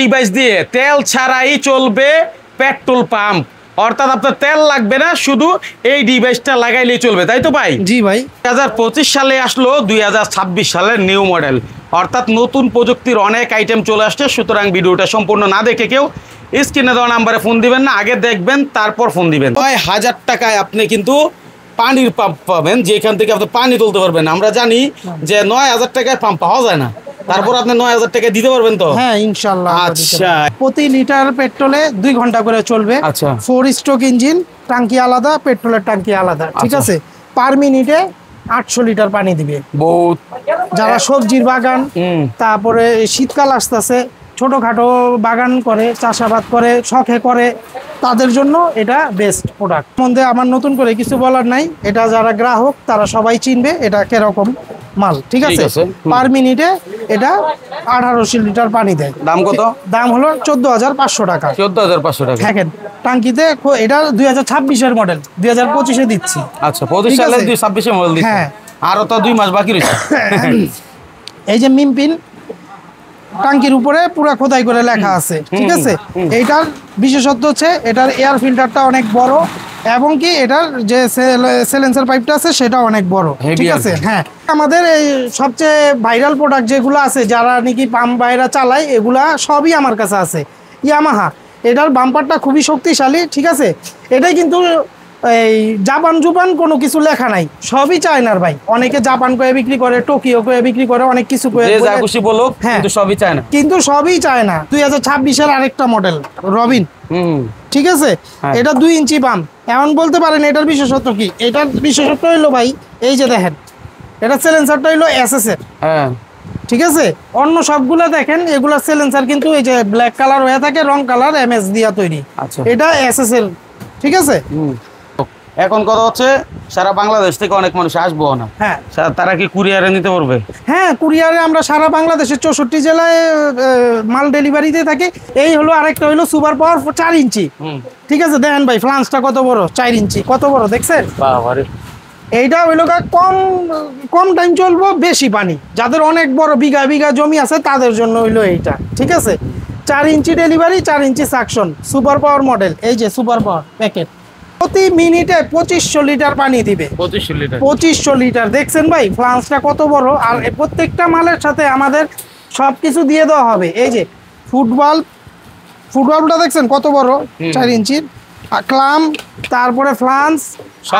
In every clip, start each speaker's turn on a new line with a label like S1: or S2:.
S1: Device দিয়ে তেল ছাড়াই চলবে পেট্রোল পাম্প, অর্থাৎ আপনার তেল লাগবে না, শুধু এই ডিভাইসটা লাগাইলেই চলবে, তাই তো ভাই?
S2: জি ভাই।
S1: 2025 সালে আসলো 2026 সালের নিউ মডেল, অর্থাৎ নতুন প্রযুক্তির অনেক আইটেম চলে আসছে। সুতরাং ভিডিওটা সম্পূর্ণ না দেখে কেউ স্ক্রিনে দেওয়া নাম্বারে ফোন দিবেন না, আগে দেখবেন তারপর ফোন দিবেন। 9,000 টাকায় আপনি কিন্তু পানির পাম্প পাবেন, যেখান থেকে আপনি পানি তুলতে পারবেন। আমরা জানি যে 9,000 টাকায় পাম্প পাওয়া যায় না, তারপর আপনি 9,000 টাকা দিতে পারবেন তো?
S2: হ্যাঁ ইনশাআল্লাহ।
S1: আচ্ছা,
S2: প্রতি লিটার পেট্রোলে 2 ঘন্টা করে চলবে।
S1: আচ্ছা,
S2: 4 স্ট্রোক ইঞ্জিন, টাঙ্কি আলাদা, পেট্রোলের টাঙ্কি আলাদা, ঠিক আছে। পার মিনিটে 800 লিটার পানি দিবে। বহুত যারা সবজির বাগান, তারপরে শীতকাল আসতেছে, ছোটখাটো বাগান করে, চাষাবাদ করে, শখে করে, তাদের জন্য এটা বেস্ট প্রোডাক্ট। মধ্যে আমার নতুন করে কিছু বলার নাই, এটা যারা গ্রাহক তারা সবাই চিনবে এটা কিরকম মাল, ঠিক আছে। পার মিনিটে এটা 1800 লিটার পানি দেয়। দাম কত? দাম হলো 14,500 টাকা।
S1: 14,500 টাকা।
S2: দেখেন টাঙ্কিতে, এটা 2026-এর মডেল, 2025-এ দিচ্ছি।
S1: আচ্ছা, 25 সালে 2026-এ মডেল দিচ্ছি।
S2: হ্যাঁ,
S1: আরো তো 2 মাস বাকি রয়েছে।
S2: এই যে মিমপিন টাঙ্কির উপরে পুরো খোদাই করে লেখা আছে, ঠিক আছে। এইটার বিশেষত্ব হচ্ছে এটার এয়ার ফিল্টারটা অনেক বড়, এবং কি এটার যে সিলেন্সার পাইপটা আছে সেটা অনেক বড়, ঠিক আছে। হ্যাঁ, আমাদের এই সবচেয়ে ভাইরাল প্রোডাক্ট যেগুলো আছে, যারা নাকি পাম্প বাইরা চালায়, এগুলা সবই আমার কাছে আছে। ইয়ামাহা, এটার বাম্পারটা খুবই শক্তিশালী, ঠিক আছে। এটাই কিন্তু এই জাপান জুপান কোনো কিছু লেখা নাই, সবই চায়নার ভাই। অনেকে জাপান কয়ে বিক্রি করে, টোকিও কয়ে বিক্রি করে, অনেক কিছু কয়ে,
S1: যা খুশি বলুক, কিন্তু সবই চায়না।
S2: কিন্তু সবই চায়না। 2026-এর আরেকটা মডেল রবিন, ঠিক আছে। এটা 2 ইঞ্চি পাম্প। এমন বলতে পারেন এটার বিশেষত্ব কি? এটার বিশেষত্ব হইলো ভাই, এই যে দেখেন, এটা সিলেন্সারটা হইলো এসএস এর, ঠিক আছে। অন্য সবগুলো দেখেন এগুলা সিলেন্সার কিন্তু এই যে ব্ল্যাক কালার হয়ে থাকে, রং কালার এমএস দিয়া তৈরি। এটা এসএস এর, ঠিক আছে।
S1: এখন কথা হচ্ছে সারা বাংলাদেশ থেকে অনেক মানুষ আসবো না, হ্যাঁ, তারা কি কুরিয়ারে নিতে পারবে?
S2: হ্যাঁ, কুরিয়ারে আমরা সারা বাংলাদেশের 64 জেলায় মাল ডেলিভারি দিয়ে থাকি। এই হলো আরেকটা হলো সুপার পাওয়ার 4 ইঞ্চি, ঠিক আছে। দেখেন ভাই ফ্লান্সটা কত বড়, 4 ইঞ্চি, কত বড় দেখছেন? বাবারে। এইটা হইলো কম টাইম চলবো, বেশি পানি, যাদের অনেক বড় বিঘা বিঘা জমি আছে তাদের জন্য হইলো এইটা, ঠিক আছে। 4 ইঞ্চি ডেলিভারি, 4 ইঞ্চি সাকশন, সুপার পাওয়ার মডেল। এই যে সুপার পাওয়ার প্যাকেট, প্রতি মিনিটে 2500 লিটার পানি দিবে। 2500 লিটার দেখছেন ভাই ফ্লান্সটা কত বড়। আর প্রত্যেকটা মালের সাথে আমাদের সবকিছু দিয়ে দেওয়া হবে। এই যে ফুটবলটা দেখছেন কত বড়, 4 ইঞ্চির ক্লাম, তারপরে ফ্লান্স,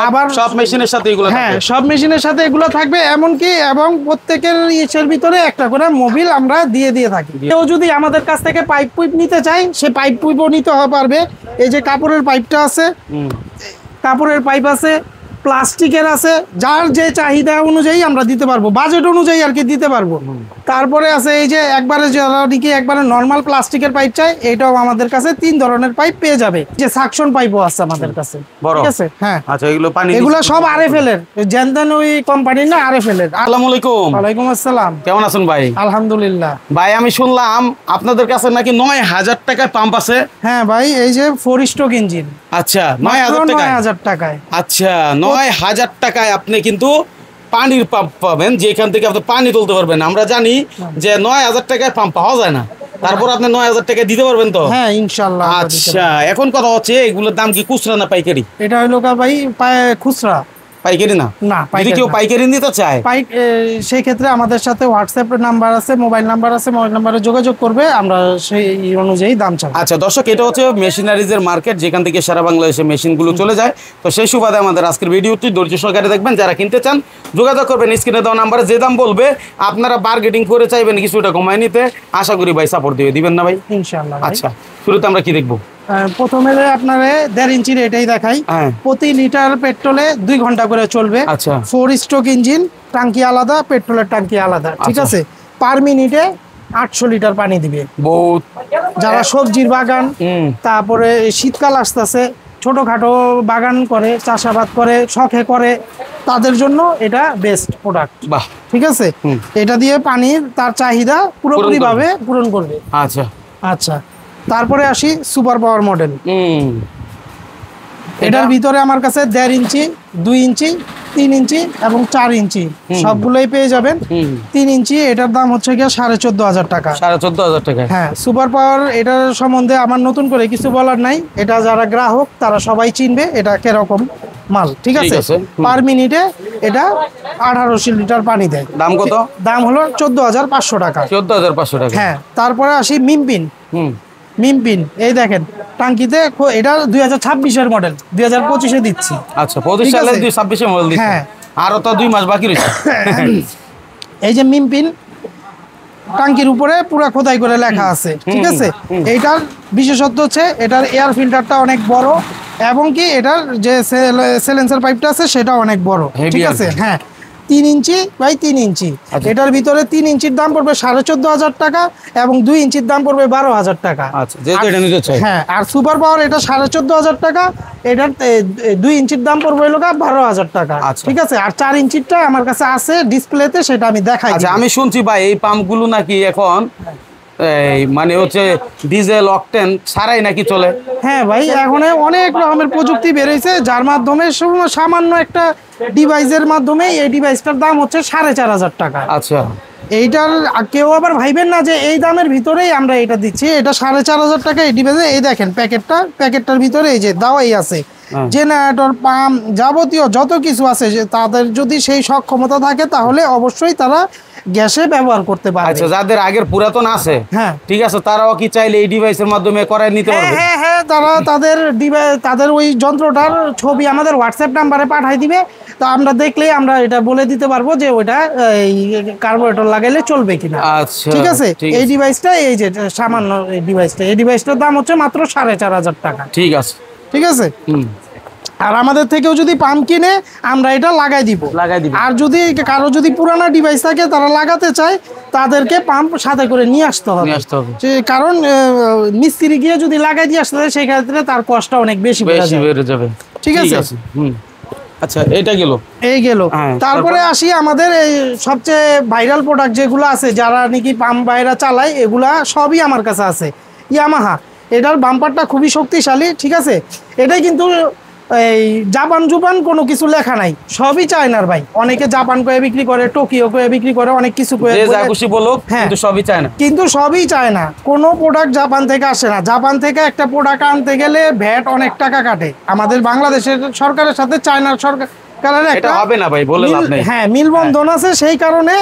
S2: আবার সব মেশিনের সাথে এগুলো, হ্যাঁ সব মেশিনের সাথে এগুলো থাকবে। এমনকি এবং প্রত্যেকের ইসের ভিতরে একটা করে মোবিল আমরা দিয়ে থাকি। কেউ যদি আমাদের কাছ থেকে পাইপ নিতে চাই, সে পাইপ নিতে পারবে। এই যে কাপড়ের পাইপটা আছে, কাপড়ের পাইপ আছে, প্লাস্টিকের আছে, যার যে চাহিদা অনুযায়ী আমরা দিতে পারবো, বাজেট অনুযায়ী আর কি দিতে পারবো। তারপরে আছে এই যে একবারে যারা নাকি একবারে নরমাল প্লাস্টিকের পাইপ চাই, এটাও আমাদের কাছে 3 ধরনের পাইপ পেয়ে যাবে। যে সাকশন পাইপও আছে আমাদের কাছে, ঠিক আছে। হ্যাঁ, আচ্ছা, এগুলো সব আরএফএল এর, জেনদেন ওই কোম্পানি না, আরএফএল এর। আসসালামু আলাইকুম। ওয়ালাইকুম আসসালাম।
S1: কেমন আছেন ভাই?
S2: আলহামদুলিল্লাহ।
S1: ভাই আমি শুনলাম আপনাদের কাছে নাকি 9,000 টাকায় পাম্প আছে।
S2: হ্যাঁ ভাই, এই যে 4 স্ট্রোক ইঞ্জিন।
S1: আচ্ছা, 9,000
S2: টাকায়।
S1: আচ্ছা, 9,000 টাকায় আপনি কিন্তু পানির পাম্প পাবেন, যেখান থেকে আপনি পানি তুলতে পারবেন। আমরা জানি যে 9,000 টাকায় পাম্প পাওয়া যায় না, তারপর আপনি 9,000 টাকা দিতে পারবেন তো?
S2: হ্যাঁ ইনশাআল্লাহ।
S1: আচ্ছা, এখন কথা হচ্ছে এগুলোর দাম কি খুচরা না পাইকারি?
S2: এটা হলো ভাই খুচরা,
S1: পাইকারি না। যদি কেউ পাইকারি নিতে চায়,
S2: সেই ক্ষেত্রে আমাদের সাথে হোয়াটসঅ্যাপ নাম্বার আছে, মোবাইল নাম্বার আছে, মোবাইল নাম্বারে যোগাযোগ করবে, আমরা সেই অনুযায়ী দাম চাই।
S1: আচ্ছা দর্শক, এটা হচ্ছে মেশিনারিজের মার্কেট, যেখান থেকে সারা বাংলাদেশে মেশিনগুলো চলে যায়। তো সেই সুবাদে আমাদের আজকের ভিডিওটি ধৈর্য সহকারে দেখবেন। যারা কিনতে চান যোগাযোগ করবেন স্ক্রিনে দেওয়া নাম্বারে। যে দাম বলবে আপনারা বার্গেটিং করে চাইবেন কিছুটা কমায় নিতে, আশা করি ভাই সাপোর্ট দিবেন না ভাই?
S2: ইনশাআল্লাহ।
S1: আচ্ছা, শুরুতে আমরা কি দেখবো?
S2: প্রথমে আপনার 1.5 ইঞ্চির এটাই দেখাই। প্রতি লিটার পেট্রোলে 2 ঘন্টা করে চলবে। 4 স্ট্রোক ইঞ্জিন, টাঙ্কি আলাদা, পেট্রোলের টাঙ্কি আলাদা, ঠিক আছে। পার মিনিটে 800 লিটার পানি দিবে। বহুত যারা সবজির বাগান, তারপরে শীতকাল আসতেছে, ছোটখাটো বাগান করে, চাষাবাদ করে, শখে করে, তাদের জন্য এটা বেস্ট প্রোডাক্ট, ঠিক আছে। এটা দিয়ে পানির তার চাহিদা পুরোপুরি ভাবে পূরণ করবে।
S1: আচ্ছা
S2: আচ্ছা, তারপরে আসি সুপার পাওয়ার মডেল। এটার ভিতরে আমার কাছে 1.5 ইঞ্চি, 2 ইঞ্চি, 3 ইঞ্চি এবং 4 ইঞ্চি সবগুলোই পেয়ে যাবেন। 3 ইঞ্চি এটার দাম হচ্ছে গিয়ে 14,500 টাকা।
S1: 14,500 টাকা।
S2: হ্যাঁ, সুপার পাওয়ার এটার সম্বন্ধে আমার নতুন করে কিছু বলার নাই, এটা যারা গ্রাহক তারা সবাই চিনবে এটা কিরকম মাল। ঠিক আছে, পার মিনিটে এটা 1800 লিটার পানি দেয়।
S1: দাম কত?
S2: দাম হলো 14,500 টাকা।
S1: 14,500 টাকা।
S2: হ্যাঁ, তারপরে আসি মিমপিন। মিমপিন এই দেখেন টাঙ্কিতে, এটা 2026-এর মডেল, 2025-এ দিচ্ছি।
S1: আচ্ছা, 25 সালে 2026-এ মডেল দিচ্ছি।
S2: হ্যাঁ,
S1: আর তো 2 মাস বাকি রয়েছে।
S2: এই যে মিমপিন টাঙ্কির উপরে পুরো খোদাই করে লেখা আছে। ঠিক আছে, এইটার বিশেষত্ব হচ্ছে এটার এয়ার ফিল্টারটা অনেক বড় এবং কি এটার যে সিলেন্সার পাইপটা আছে সেটা অনেক বড়। ঠিক আছে, হ্যাঁ 3 ইঞ্চি বাই 3 ইঞ্চি। এটার ভিতরে 3 ইঞ্চির দাম পড়বে 14,500 টাকা এবং 2 ইঞ্চির দাম পড়বে 12,000 টাকা।
S1: আচ্ছা, যেটা এটা নিতে চাই।
S2: হ্যাঁ, আর সুপার পাওয়ার এটা 14,500 টাকা, এটার 2 ইঞ্চির দাম পড়বে হলো 12,000 টাকা। ঠিক আছে, আর 4 ইঞ্চিরটা আমার কাছে আছে ডিসপ্লেতে, সেটা আমি দেখাই।
S1: আচ্ছা, আমি শুনছি ভাই এই পাম্পগুলো নাকি এখন এই মানে হচ্ছে ডিজেল অকটেন ছাড়াই নাকি চলে।
S2: হ্যাঁ ভাই, এখন অনেক রকমের প্রযুক্তি বেরিয়েছে যার মাধ্যমে সামান্য একটা ডিভাইসের মাধ্যমে এই ডিভাইসটার দাম হচ্ছে 4,500 টাকা।
S1: আচ্ছা, এইটার
S2: কেউ আবার ভাইবেন না যে এই দামের ভিতরেই আমরা এটা দিচ্ছি। এটা 4,500 টাকা এই ডিভাইসে। এই দেখেন প্যাকেটটার ভিতরে এই যে দাওয়াই আছে, জেনারেটর, পাম্প, যাবতীয় যত কিছু আছে, যে তাদের যদি সেই সক্ষমতা থাকে তাহলে অবশ্যই তারা গ্যাসে ব্যবহার করতে পারে।
S1: আচ্ছা, যাদের আগের পুরাতন আছে, হ্যাঁ ঠিক আছে, তারাও কি চাইলে এই ডিভাইসের মাধ্যমে করায় নিতে পারবে?
S2: হ্যাঁ হ্যাঁ, তারা তাদের ওই যন্ত্রটার ছবি আমাদের হোয়াটসঅ্যাপ নাম্বারে পাঠিয়ে দিবে, তো আমরা দেখলেই আমরা এটা বলে দিতে পারবো যে ওইটা কার্বোরেটর লাগাইলে চলবে কিনা।
S1: আচ্ছা,
S2: ঠিক আছে, এই ডিভাইসটা, এই যে সামান্য এই ডিভাইসটার দাম হচ্ছে মাত্র 4,500 টাকা।
S1: ঠিক আছে,
S2: ঠিক আছে। আর আমাদের থেকেও যদি পাম্প কিনে আমরা এটা লাগাই দিব। আর যদি কারো যদি পুরানা ডিভাইস থাকে তারা লাগাতে চায়, তাদেরকে পাম্প সাথে করে নিয়ে আসতে হবে। কারণ মিস্ত্রি গিয়ে যদি লাগাই দিয়ে আসতে হয় সেই ক্ষেত্রে তার কষ্ট অনেক বেশি বেড়ে যাবে। ঠিক আছে।
S1: আচ্ছা, এটা গেল,
S2: এই গেল। তারপরে আসি আমাদের এই সবচেয়ে ভাইরাল প্রোডাক্ট যেগুলো আছে, যারা নাকি পাম্প বাইরা চালায়, এগুলা সবই আমার কাছে আছে। ইয়ামাহা, এটার বাম্পারটা খুবই শক্তিশালী। ঠিক আছে, এটাই কিন্তু এই জাপান কোনো কিছু লেখা নাই, সবই চায়নার ভাই। অনেকে জাপান করে বিক্রি করে, টোকিও করে বিক্রি করে, অনেক কিছু করে, কিন্তু সবই চায়না। কিন্তু সবই চায়না, কোনো প্রোডাক্ট জাপান থেকে আসে না। জাপান থেকে একটা প্রোডাক্ট আনতে গেলে ভ্যাট অনেক টাকা কাটে। আমাদের বাংলাদেশের সরকারের সাথে চায়নার সরকারের একটা হবে না ভাই, বলে লাভ নেই। হ্যাঁ, মিলবন্ধন আছে, সেই কারণে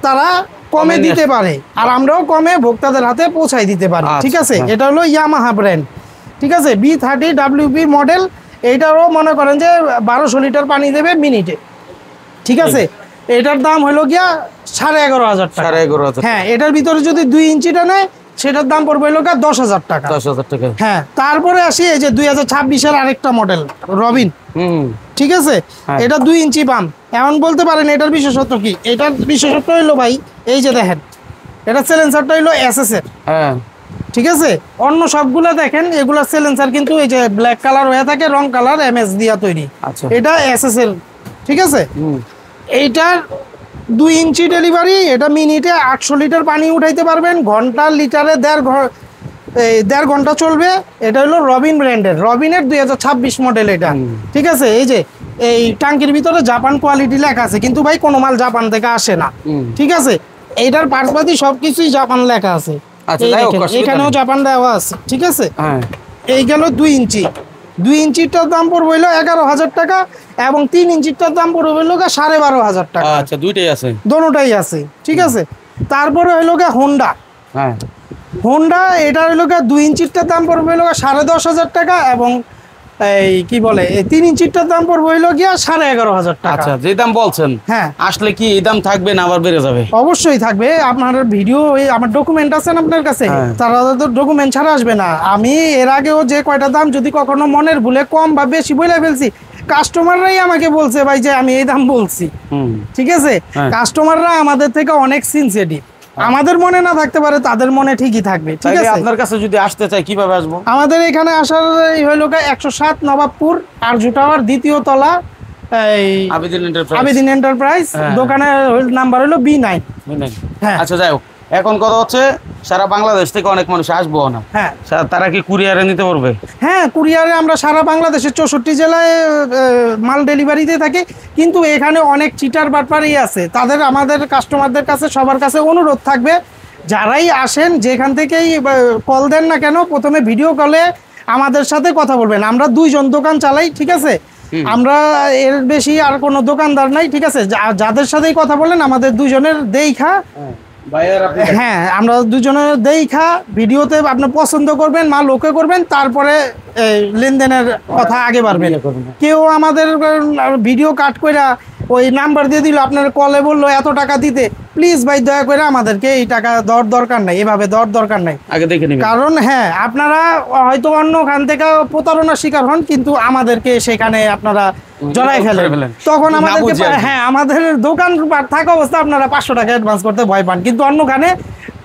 S2: তারা কমে দিতে পারে, আর আমরাও কমে ভোক্তাদের হাতে পৌঁছাই দিতে পারি। ঠিক আছে, এটা হলো ইয়ামাহা ব্র্যান্ড। ঠিক আছে, B30 WB মডেল। এইটারও মনে করেন যে 1200 লিটার পানি দেবে মিনিটে। ঠিক আছে, এটার দাম হলো গিয়া 11,500 টাকা। হ্যাঁ, এটার ভিতরে যদি 2 ইঞ্চিটা নেয় সেটার দাম পড়বে হলো 10,000 টাকা। 10,000 টাকা। হ্যাঁ, তারপরে আসি এই যে 2026-এর আরেকটা মডেল রবিন। ঠিক আছে, এটা 2 ইঞ্চি পাম্প। এমন বলতে পারেন এটার বিশেষত্ব কি? এটার বিশেষত্ব হইলো ভাই, এই যে দেখেন, এটা সিলেন্সারটা হইলো SS এর। হ্যাঁ, ঠিক আছে। অন্য সবগুলো দেখেন এগুলা সিলেন্সার কিন্তু এই যে ব্ল্যাক কালার হয়ে থাকে, রং কালার MS দিয়া তৈরি। এটা SS এর। ঠিক আছে, এইটার 2 ইঞ্চি ডেলিভারি। এটা মিনিটে 800 লিটার পানি উঠাইতে পারবেন, ঘন্টা লিটারে 1.5 ঘন্টা চলবে। এটা হলো রবিন ব্র্যান্ডের, রবিনের 2026 মডেল এটা। ঠিক আছে, এই যে এই ট্যাঙ্কির ভিতরে জাপান কোয়ালিটি লেখা আছে, কিন্তু ভাই কোনো মাল জাপান থেকে আসে না। ঠিক আছে, এইটার পার্টসপাতি সবকিছুই জাপান লেখা আছে, এখানেও জাপান দেওয়া আছে। ঠিক আছে, এই গেল 2 ইঞ্চি। 2 ইঞ্চিটার দাম পড়বে হলো 11,000 টাকা এবং 3 ইঞ্চিটার দাম পড়বে হলো 12,500 টাকা।
S1: আচ্ছা, দুইটাই আছে,
S2: দোনোটাই আছে। ঠিক আছে, তারপরে হইলো হোন্ডা। হোন্ডা, এটা হইলো 2 ইঞ্চিটার দাম পড়বে হলো 10,500 টাকা এবং এই কি বলে 3 ইঞ্চিটার দাম পড়বে হইলো গিয়া 11,500 টাকা।
S1: আচ্ছা, যে দাম বলছেন, হ্যাঁ আসলে কি এই দাম থাকবে না আবার বেড়ে যাবে?
S2: অবশ্যই থাকবে। আপনার ভিডিও, আমার ডকুমেন্ট আছে আপনার কাছে, তারা তো ডকুমেন্ট ছাড়া আসবে না। আমি এর আগেও যে কয়টা দাম যদি কখনো মনের ভুলে কম বা বেশি বলে ফেলছি, কাস্টমাররাই আমাকে বলছে ভাই যে আমি এই দাম বলছি। ঠিক আছে, কাস্টমাররা আমাদের থেকে অনেক সিনসিটিভ। আমাদের মনে না থাকতে পারে, তাদের মনে ঠিকই থাকবে। ঠিক আছে,
S1: আপনার কাছে যদি আসতে চাই কিভাবে আসবো?
S2: আমাদের এখানে আসার হইলো 107 নবাবপুর আরজু টাওয়ার, 2য় তলা, এই আবেদিন এন্টারপ্রাইজ। দোকানের নাম্বার হলো B9।
S1: হ্যাঁ, আচ্ছা যাই হোক, এখন কথা হচ্ছে সারা বাংলাদেশ থেকে অনেক মানুষ আসবো না,
S2: হ্যাঁ
S1: তারা কি কুরিয়ারে নিতে পারবে?
S2: হ্যাঁ, কুরিয়ারে আমরা সারা বাংলাদেশের 64 জেলায় মাল ডেলিভারিতে থাকি। কিন্তু এখানে অনেক চিটার বাটপারই আছে, তাদের আমাদের কাস্টমারদের কাছে সবার কাছে অনুরোধ থাকবে, যারাই আসেন যেখান থেকেই কল দেন না কেন, প্রথমে ভিডিও কলে আমাদের সাথে কথা বলবেন। আমরা 2 জন দোকান চালাই, ঠিক আছে, আমরা এর বেশি আর কোনো দোকানদার নাই, ঠিক আছে। যাদের সাথেই কথা বলেন আমাদের 2 জনের দেখা, হ্যাঁ আমরা 2 জনের দেখা ভিডিওতে আপনি পছন্দ করবেন, মাল ওকে করবেন, তারপরে লেনদেনের কথা আগে বাড়বেন। কেউ আমাদের ভিডিও কাট করে ওই নাম্বার দিয়ে দিল, আপনার কলে বললো এত টাকা দিতে, প্লিজ ভাই দয়া করে আমাদেরকে এই টাকা দেওয়ার দরকার নাই, এভাবে দেওয়ার দরকার নাই,
S1: আগে দেখে নিন। কারণ
S2: হ্যাঁ আপনারা হয়তো অন্য খান থেকে প্রতারণার শিকার হন, কিন্তু আমাদেরকে সেখানে আপনারা জড়াই ফেলেন, তখন আমাদেরকে হ্যাঁ আমাদের দোকান থাকা অবস্থা আপনারা 500 টাকা অ্যাডভান্স করতে ভয় পান, কিন্তু অন্য খানে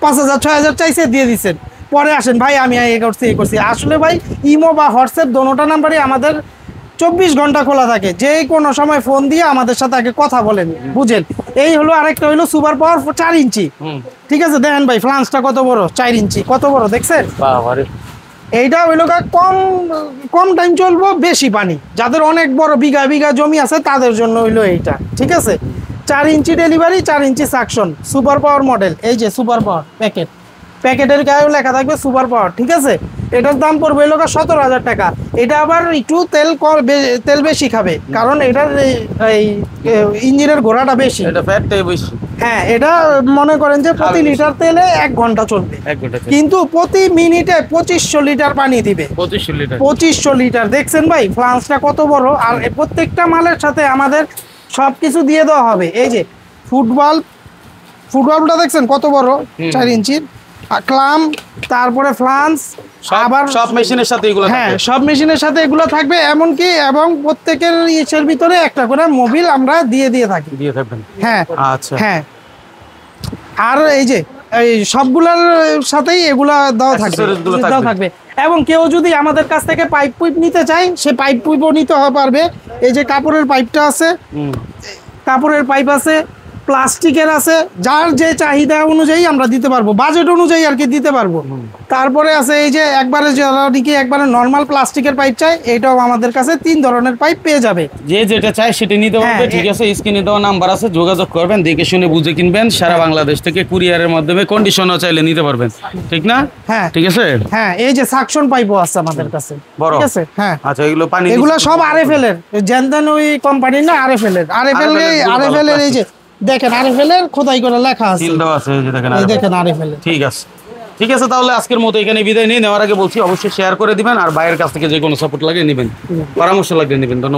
S2: 5000 6000 চাইছে দিয়ে দিচ্ছেন, পরে আসেন ভাই আমি এই করছি। আসলে ভাই ইমো বা হোয়াটসঅ্যাপ দোনোটা নাম্বারই আমাদের 24 ঘন্টা খোলা থাকে, যে কোনো সময় ফোন দিয়ে আমাদের সাথে আগে কথা বলেন, বুঝেন। এই হলো আরেকটা হলো সুপার পাওয়ার 4 ইঞ্চি, ঠিক আছে। দেখেন ভাই ফ্লান্সটা কত বড়, 4 ইঞ্চি কত বড় দেখছেন। এইটা হইলো কম টাইম চলবো, বেশি পানি, যাদের অনেক বড় বিঘা বিঘা জমি আছে তাদের জন্য হইলো এইটা, ঠিক আছে। 4 ইঞ্চি ডেলিভারি, 4 ইঞ্চি সাকশন, সুপার পাওয়ার মডেল। এই যে সুপার পাওয়ার প্যাকেটের গায়েও লেখা থাকবে সুপার পাওয়ার, ঠিক আছে। এটার দাম পড়বে হলো 17,000 টাকা। এটা আবার একটু তেল বেশি খাবে, কারণ এটার এই ইঞ্জিনের ঘোড়াটা বেশি, হ্যাঁ। এটা মনে করেন যে প্রতি লিটার তেলে 1 ঘন্টা চলবে, কিন্তু প্রতি মিনিটে 2500 লিটার পানি দিবে। 2500 লিটার দেখছেন ভাই ফ্লান্সটা কত বড়। আর প্রত্যেকটা মালের সাথে আমাদের সবকিছু দিয়ে দেওয়া হবে। এই যে ফুটবলটা দেখছেন কত বড়, 4 ইঞ্চির ক্লাম, তারপরে ফ্লান্স, আবার সব মেশিনের সাথে এগুলো, হ্যাঁ সব মেশিনের সাথে এগুলো থাকবে। এমনকি এবং প্রত্যেকের ইসের ভিতরে একটা করে মোবিল আমরা দিয়ে থাকি, হ্যাঁ আচ্ছা হ্যাঁ। আর এই যে এই সবগুলোর সাথেই এগুলা দেওয়া থাকবে। এবং কেউ যদি আমাদের কাছ থেকে পাইপ নিতে চায়, সে পাইপও নিতে পারবে। এই যে কাপড়ের পাইপটা আছে, কাপড়ের পাইপ আছে, প্লাস্টিকের আছে, যার যে চাহিদা অনুযায়ী আমরা দিতে পারবো, বাজেট অনুযায়ী আর কি দিতে পারবো। তারপরে আছে এই যে একবারে নর্মাল প্লাস্টিকের পাইপ চাই, এটাও আমাদের কাছে 3 ধরনের পাইপ পেয়ে যাবে, যে যেটা চাই সেটা নিতে পারবে, ঠিক আছে। স্ক্রিনে দেওয়া নাম্বার আছে, যোগাযোগ করবেন, দেখে শুনে বুঝে কিনবেন। সারা বাংলাদেশ থেকে কুরিয়ারের মাধ্যমে কন্ডিশনও চাইলে নিতে পারবেন, ঠিক না? হ্যাঁ ঠিক আছে। হ্যাঁ এই যে সাকশন পাইপও আছে আমাদের কাছে, ঠিক আছে। হ্যাঁ আচ্ছা, এগুলো সব আরএফএল এর, জেনদেন ওই কোম্পানি না, আরএফএল এর এই যে দেখেন আরএফএল এর খোদাই করে লেখা আছে, দেখেন আরএফএল। ঠিক আছে, ঠিক আছে। তাহলে আজকের মতো এখানে বিদায় নিয়ে নেওয়ার আগে বলছি, অবশ্যই শেয়ার করে দিবেন, আর বাইরের কাছ থেকে যে কোনো সাপোর্ট লাগে নেবেন, পরামর্শ লাগলে নেবেন। ধন্যবাদ।